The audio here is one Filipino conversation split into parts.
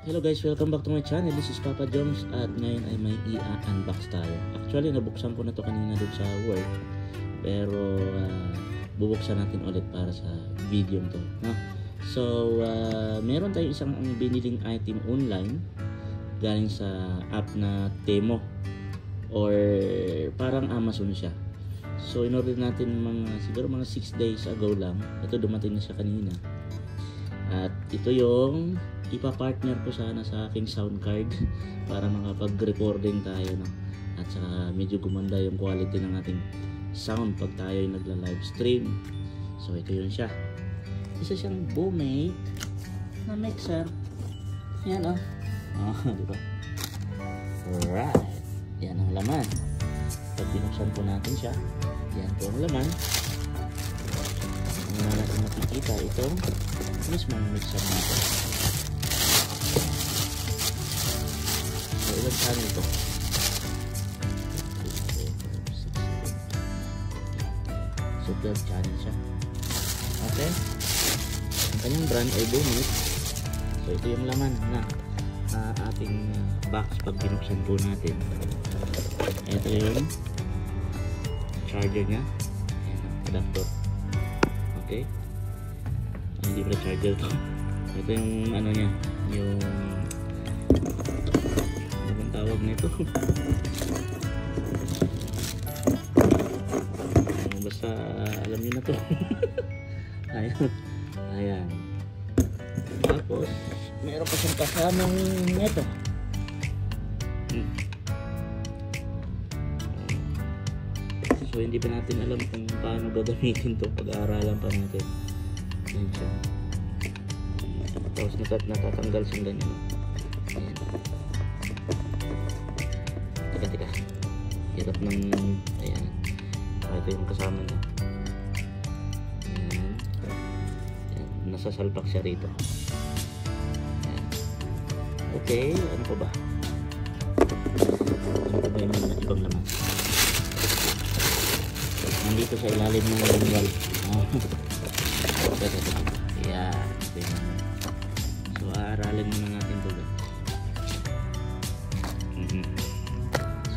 Hello guys, welcome back to my channel. This is Papa Joms at ngayon ay may i-unbox tayo. Actually, nabuksan ko na to kanina doon sa work. Pero bubuksan natin ulit para sa video to. No? So, meron tayong isang biniling item online galing sa app na Temo or parang Amazon siya. So, in-order natin siguro mga 6 days ago lang. Ito dumating na siya kanina. At ito yung ipa-partner ko sana sa aking sound card para makapag-recording tayo, no? At saka medyo gumanda yung quality ng ating sound pag tayo ay nagla-live stream. So ito yun siya. Isa siyang Boomate na mixer. Yan diba? Alright. Yan ang laman. Pag binuksan po natin siya, yan po ang laman. Ang natin makikita itong mismong mixer natin. So, ilang channel ito? So, 12 channel siya. Okay? Ang kanyang brand ay Boomate. So, ito yung laman na ating box pag binuksan po natin. Ito yung charger nya. Adapter. Okay? Hindi pala charger to. Ito yung ano nya, yung anong tawag nito? Basta alam niyo na to. Ayan. Tapos meron pa siyang kasamang nito. So hindi pa natin alam kung paano gagamitin to, pag-aaralan pa natin. Ayan siya. Tapos natatanggal sila niya. Teka. Hirap ng... Ayan. Ito yung kasama niya. Ayan. Ayan. Nasasalpak siya rito. Ayan. Okay. Ano pa ba? Ano pa ba yung ibang laman? Nandito sa ilalim ng wall. Ayan. So, aaralin muna natin ito.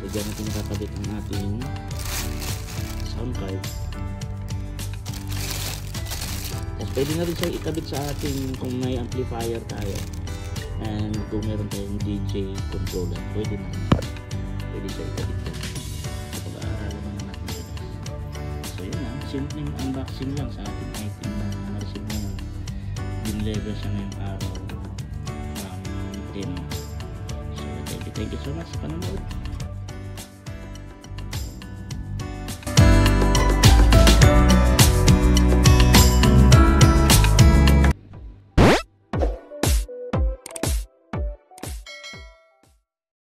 So, dyan natin kakabit ang ating sound card. Tapos, pwede na rin siya ikabit sa ating kung may amplifier tayo. And kung meron tayong DJ controller, pwede na rin. Pwede siya ikabit dyan. Kapag aaralin muna natin ito. So, yun lang. Simpleng unboxing lang sa ating item na na-receive na din-level siya ngayong araw. So, thank you so much sa panonood.